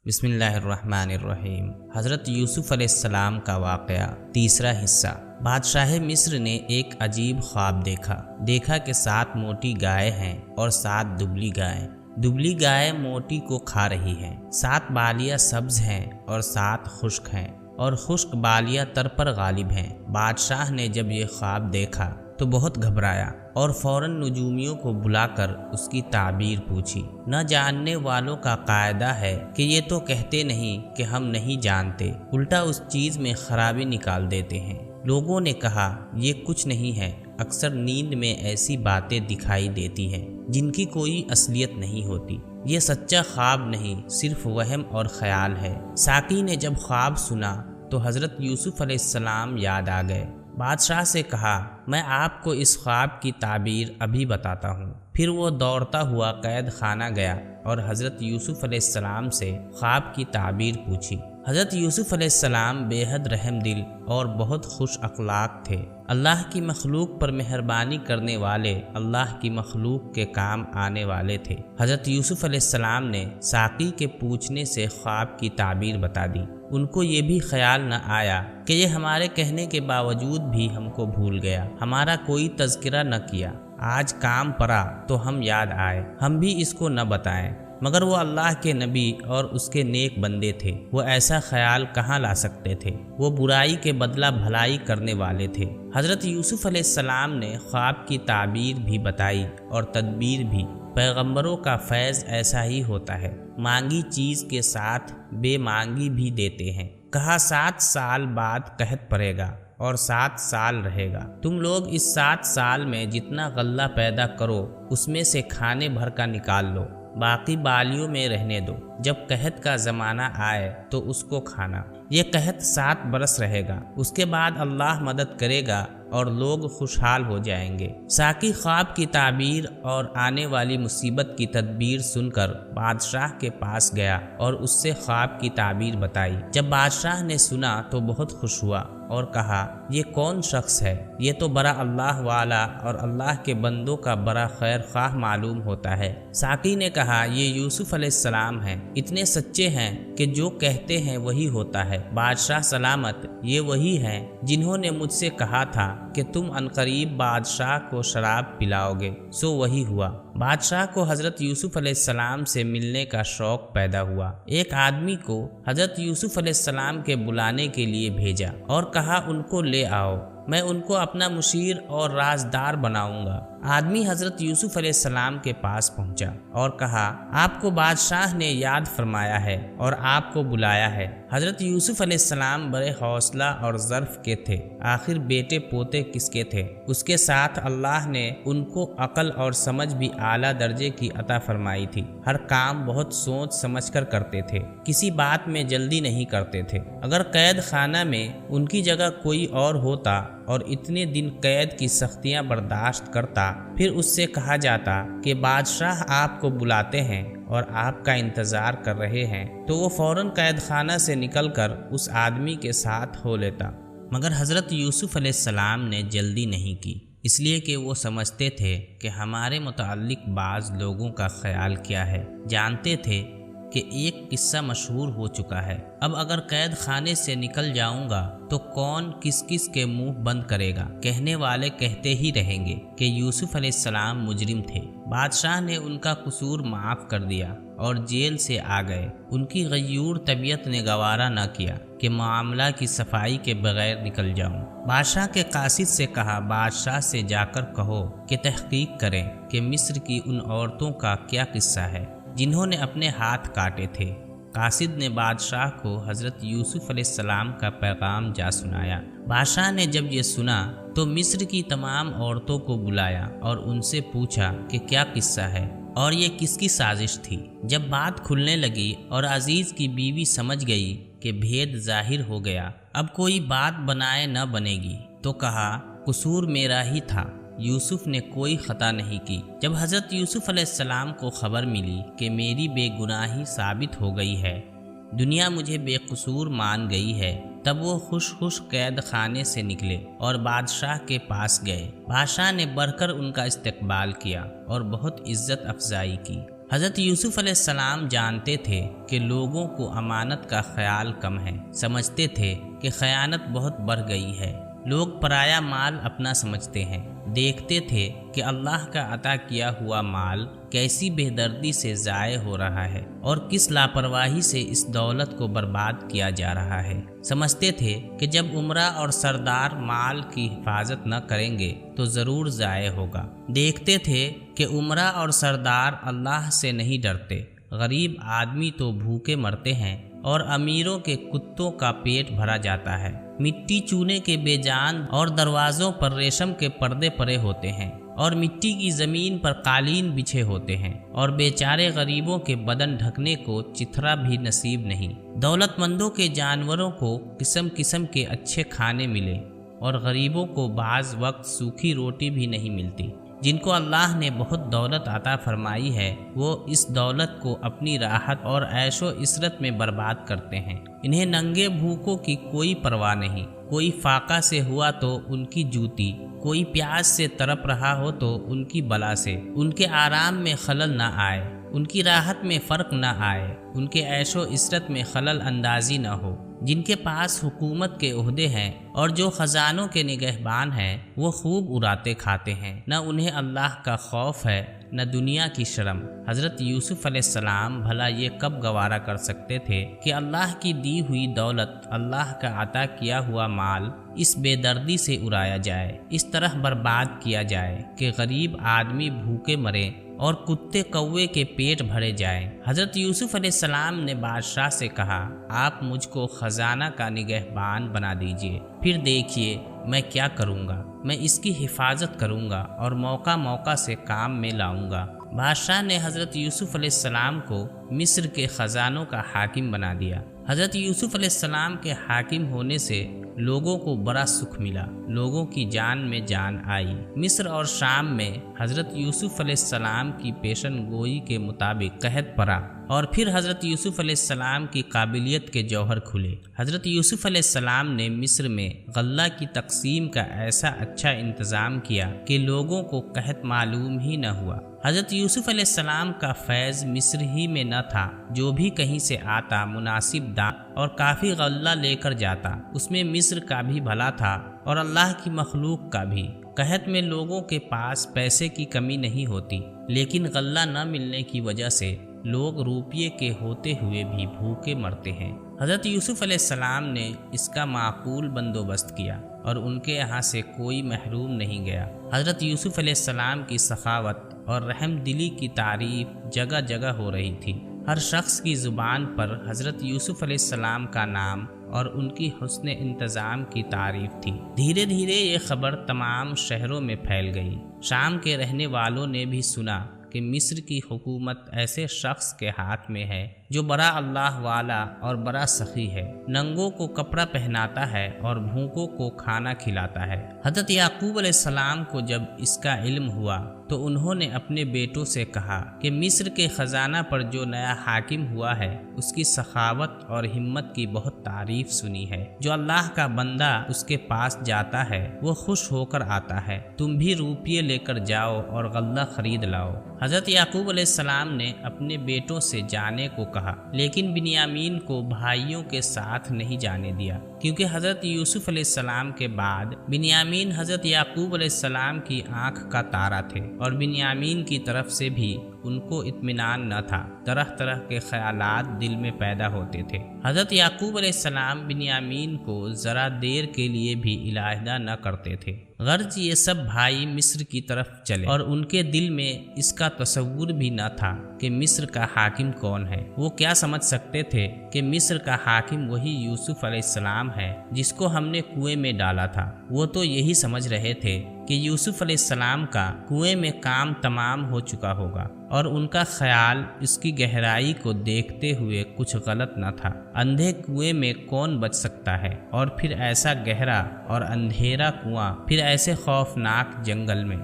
بسم اللہ الرحمن الرحیم۔ حضرت یوسف علیہ السلام کا واقعہ، تیسرا حصہ۔ بادشاہ مصر نے ایک عجیب خواب دیکھا کہ 7 موٹی گائے ہیں اور 7 دبلی گائیں۔ دبلی گائے موٹی کو کھا رہی ہیں، 7 بالیاں سبز ہیں اور 7 خشک ہیں، اور خشک بالیاں تر پر غالب ہیں۔ بادشاہ نے جب یہ خواب دیکھا تو بہت گھبرایا اور فوراً نجومیوں کو بلا کر اس کی تعبیر پوچھی۔ نہ جاننے والوں کا قاعدہ ہے کہ یہ تو کہتے نہیں کہ ہم نہیں جانتے، الٹا اس چیز میں خرابی نکال دیتے ہیں۔ لوگوں نے کہا یہ کچھ نہیں ہے، اکثر نیند میں ایسی باتیں دکھائی دیتی ہیں جن کی کوئی اصلیت نہیں ہوتی، یہ سچا خواب نہیں، صرف وہم اور خیال ہے۔ ساقی نے جب خواب سنا تو حضرت یوسف علیہ السلام یاد آ گئے۔ بادشاہ سے کہا میں آپ کو اس خواب کی تعبیر ابھی بتاتا ہوں۔ پھر وہ دوڑتا ہوا قید خانہ گیا اور حضرت یوسف علیہ السلام سے خواب کی تعبیر پوچھی۔ حضرت یوسف علیہ السلام بے حد رحم دل اور بہت خوش اخلاق تھے۔ اللہ کی مخلوق پر مہربانی کرنے والے، اللہ کی مخلوق کے کام آنے والے تھے۔ حضرت یوسف علیہ السلام نے ساقی کے پوچھنے سے خواب کی تعبیر بتا دی۔ ان کو یہ بھی خیال نہ آیا کہ یہ ہمارے کہنے کے باوجود بھی ہم کو بھول گیا، ہمارا کوئی تذکرہ نہ کیا۔ آج کام پڑا تو ہم یاد آئے، ہم بھی اس کو نہ بتائیں۔ مگر وہ اللہ کے نبی اور اس کے نیک بندے تھے، وہ ایسا خیال کہاں لا سکتے تھے؟ وہ برائی کے بدلہ بھلائی کرنے والے تھے۔ حضرت یوسف علیہ السلام نے خواب کی تعبیر بھی بتائی اور تدبیر بھی۔ پیغمبروں کا فیض ایسا ہی ہوتا ہے، مانگی چیز کے ساتھ بے مانگی بھی دیتے ہیں۔ کہا 7 سال بعد قحط پڑے گا اور 7 سال رہے گا، تم لوگ اس 7 سال میں جتنا غلہ پیدا کرو اس میں سے کھانے بھر کا نکال لو، باقی بالیوں میں رہنے دو، جب قحط کا زمانہ آئے تو اس کو کھانا۔ یہ قحط 7 برس رہے گا، اس کے بعد اللہ مدد کرے گا اور لوگ خوشحال ہو جائیں گے۔ ساقی خواب کی تعبیر اور آنے والی مصیبت کی تدبیر سن کر بادشاہ کے پاس گیا اور اس سے خواب کی تعبیر بتائی۔ جب بادشاہ نے سنا تو بہت خوش ہوا اور کہا یہ کون شخص ہے؟ یہ تو بڑا اللہ والا اور اللہ کے بندوں کا بڑا خیر خواہ معلوم ہوتا ہے۔ ساقی نے کہا یہ یوسف علیہ السلام ہیں، اتنے سچے ہیں کہ جو کہتے ہیں وہی ہوتا ہے۔ بادشاہ سلامت، یہ وہی ہیں جنہوں نے مجھ سے کہا تھا کہ تم عنقریب بادشاہ کو شراب پلاؤ گے، سو وہی ہوا۔ بادشاہ کو حضرت یوسف علیہ السلام سے ملنے کا شوق پیدا ہوا۔ ایک آدمی کو حضرت یوسف علیہ السلام کے بلانے کے لیے بھیجا اور کہا ان کو لے آؤ، میں ان کو اپنا مشیر اور رازدار بناؤں گا۔ آدمی حضرت یوسف علیہ السلام کے پاس پہنچا اور کہا آپ کو بادشاہ نے یاد فرمایا ہے اور آپ کو بلایا ہے۔ حضرت یوسف علیہ السلام بڑے حوصلہ اور ظرف کے تھے، آخر بیٹے پوتے کس کے تھے؟ اس کے ساتھ اللہ نے ان کو عقل اور سمجھ بھی اعلیٰ درجے کی عطا فرمائی تھی۔ ہر کام بہت سوچ سمجھ کر کرتے تھے، کسی بات میں جلدی نہیں کرتے تھے۔ اگر قید خانہ میں ان کی جگہ کوئی اور ہوتا اور اتنے دن قید کی سختیاں برداشت کرتا، پھر اس سے کہا جاتا کہ بادشاہ آپ کو بلاتے ہیں اور آپ کا انتظار کر رہے ہیں، تو وہ فوراً قید خانہ سے نکل کر اس آدمی کے ساتھ ہو لیتا۔ مگر حضرت یوسف علیہ السلام نے جلدی نہیں کی، اس لیے کہ وہ سمجھتے تھے کہ ہمارے متعلق بعض لوگوں کا خیال کیا ہے۔ جانتے تھے کہ ایک قصہ مشہور ہو چکا ہے، اب اگر قید خانے سے نکل جاؤں گا تو کون کس کس کے منہ بند کرے گا؟ کہنے والے کہتے ہی رہیں گے کہ یوسف علیہ السلام مجرم تھے۔ بادشاہ نے ان کا قصور معاف کر دیا اور جیل سے آ گئے۔ ان کی غیور طبیعت نے گوارا نہ کیا کہ معاملہ کی صفائی کے بغیر نکل جاؤں۔ بادشاہ کے قاصد سے کہا بادشاہ سے جا کر کہو کہ تحقیق کریں کہ مصر کی ان عورتوں کا کیا قصہ ہے جنہوں نے اپنے ہاتھ کاٹے تھے۔ قاصد نے بادشاہ کو حضرت یوسف علیہ السلام کا پیغام جا سنایا۔ بادشاہ نے جب یہ سنا تو مصر کی تمام عورتوں کو بلایا اور ان سے پوچھا کہ کیا قصہ ہے اور یہ کس کی سازش تھی۔ جب بات کھلنے لگی اور عزیز کی بیوی سمجھ گئی کہ بھید ظاہر ہو گیا، اب کوئی بات بنائے نہ بنے گی، تو کہا قصور میرا ہی تھا، یوسف نے کوئی خطا نہیں کی۔ جب حضرت یوسف علیہ السلام کو خبر ملی کہ میری بے گناہی ثابت ہو گئی ہے، دنیا مجھے بے قصور مان گئی ہے، تب وہ خوش قید خانے سے نکلے اور بادشاہ کے پاس گئے۔ بادشاہ نے بڑھ کر ان کا استقبال کیا اور بہت عزت افزائی کی۔ حضرت یوسف علیہ السلام جانتے تھے کہ لوگوں کو امانت کا خیال کم ہے، سمجھتے تھے کہ خیانت بہت بڑھ گئی ہے، لوگ پرایا مال اپنا سمجھتے ہیں، دیکھتے تھے کہ اللہ کا عطا کیا ہوا مال کیسی بے دردی سے ضائع ہو رہا ہے اور کس لاپرواہی سے اس دولت کو برباد کیا جا رہا ہے، سمجھتے تھے کہ جب عمرہ اور سردار مال کی حفاظت نہ کریں گے تو ضرور ضائع ہوگا، دیکھتے تھے کہ عمرہ اور سردار اللہ سے نہیں ڈرتے، غریب آدمی تو بھوکے مرتے ہیں اور امیروں کے کتوں کا پیٹ بھرا جاتا ہے، مٹی چونے کے بے جان اور دروازوں پر ریشم کے پردے پڑے ہوتے ہیں اور مٹی کی زمین پر قالین بچھے ہوتے ہیں اور بیچارے غریبوں کے بدن ڈھکنے کو چتھرا بھی نصیب نہیں، دولت مندوں کے جانوروں کو قسم قسم کے اچھے کھانے ملے اور غریبوں کو بعض وقت سوکھی روٹی بھی نہیں ملتی، جن کو اللہ نے بہت دولت عطا فرمائی ہے وہ اس دولت کو اپنی راحت اور عیش و عشرت میں برباد کرتے ہیں، انہیں ننگے بھوکوں کی کوئی پرواہ نہیں، کوئی فاقہ سے ہوا تو ان کی جوتی، کوئی پیاس سے تڑپ رہا ہو تو ان کی بلا سے ان کے آرام میں خلل نہ آئے، ان کی راحت میں فرق نہ آئے، ان کے عیش و عشرت میں خلل اندازی نہ ہو، جن کے پاس حکومت کے عہدے ہیں اور جو خزانوں کے نگہبان ہیں وہ خوب اڑاتے کھاتے ہیں، نہ انہیں اللہ کا خوف ہے نہ دنیا کی شرم۔ حضرت یوسف علیہ السلام بھلا یہ کب گوارا کر سکتے تھے کہ اللہ کی دی ہوئی دولت، اللہ کا عطا کیا ہوا مال اس بے دردی سے اڑایا جائے، اس طرح برباد کیا جائے کہ غریب آدمی بھوکے مرے اور کتے کوے کے پیٹ بھرے جائیں۔ حضرت یوسف علیہ السلام نے بادشاہ سے کہا، آپ مجھ کو خزانہ کا نگہبان بنا دیجئے، پھر دیکھیے میں کیا کروں گا، میں اس کی حفاظت کروں گا اور موقع موقع سے کام میں لاؤں گا۔ بادشاہ نے حضرت یوسف علیہ السلام کو مصر کے خزانوں کا حاکم بنا دیا۔ حضرت یوسف علیہ السلام کے حاکم ہونے سے لوگوں کو بڑا سکھ ملا، لوگوں کی جان میں جان آئی۔ مصر اور شام میں حضرت یوسف علیہ السلام کی پیشن گوئی کے مطابق قحط پڑا اور پھر حضرت یوسف علیہ السلام کی قابلیت کے جوہر کھلے۔ حضرت یوسف علیہ السلام نے مصر میں غلہ کی تقسیم کا ایسا اچھا انتظام کیا کہ لوگوں کو قحط معلوم ہی نہ ہوا۔ حضرت یوسف علیہ السلام کا فیض مصر ہی میں نہ تھا، جو بھی کہیں سے آتا مناسب دام اور کافی غلہ لے کر جاتا، اس میں مصر کا بھی بھلا تھا اور اللہ کی مخلوق کا بھی۔ قحط میں لوگوں کے پاس پیسے کی کمی نہیں ہوتی، لیکن غلہ نہ ملنے کی وجہ سے لوگ روپیے کے ہوتے ہوئے بھی بھوکے مرتے ہیں۔ حضرت یوسف علیہ السلام نے اس کا معقول بندوبست کیا اور ان کے یہاں سے کوئی محروم نہیں گیا۔ حضرت یوسف علیہ السلام کی سخاوت اور رحم دلی کی تعریف جگہ جگہ ہو رہی تھی، ہر شخص کی زبان پر حضرت یوسف علیہ السلام کا نام اور ان کی حسن انتظام کی تعریف تھی۔ دھیرے دھیرے یہ خبر تمام شہروں میں پھیل گئی۔ شام کے رہنے والوں نے بھی سنا کہ مصر کی حکومت ایسے شخص کے ہاتھ میں ہے جو بڑا اللہ والا اور بڑا سخی ہے، ننگوں کو کپڑا پہناتا ہے اور بھوکوں کو کھانا کھلاتا ہے۔ حضرت یعقوب علیہ السلام کو جب اس کا علم ہوا تو انہوں نے اپنے بیٹوں سے کہا کہ مصر کے خزانہ پر جو نیا حاکم ہوا ہے اس کی سخاوت اور ہمت کی بہت تعریف سنی ہے، جو اللہ کا بندہ اس کے پاس جاتا ہے وہ خوش ہو کر آتا ہے، تم بھی روپیے لے کر جاؤ اور غلہ خرید لاؤ۔ حضرت یعقوب علیہ السلام نے اپنے بیٹوں سے جانے کو کہا، لیکن بنیامین کو بھائیوں کے ساتھ نہیں جانے دیا، کیونکہ حضرت یوسف علیہ السلام کے بعد بنیامین حضرت یعقوب علیہ السلام کی آنکھ کا تارا تھے اور بنیامین کی طرف سے بھی ان کو اطمینان نہ تھا، طرح طرح کے خیالات دل میں پیدا ہوتے تھے۔ حضرت یعقوب علیہ السلام بنیامین کو ذرا دیر کے لیے بھی علیحدہ نہ کرتے تھے، غرض یہ سب بھائی مصر کی طرف چلے اور ان کے دل میں اس کا تصور بھی نہ تھا کہ مصر کا حاکم کون ہے۔ وہ کیا سمجھ سکتے تھے کہ مصر کا حاکم وہی یوسف علیہ السلام ہے جس کو ہم نے کنویں میں ڈالا تھا۔ وہ تو یہی سمجھ رہے تھے کہ یوسف علیہ السلام کا کنویں میں کام تمام ہو چکا ہوگا، اور ان کا خیال اس کی گہرائی کو دیکھتے ہوئے کچھ غلط نہ تھا۔ اندھے کنویں میں کون بچ سکتا ہے، اور پھر ایسا گہرا اور اندھیرا کنواں، پھر ایسے خوفناک جنگل میں۔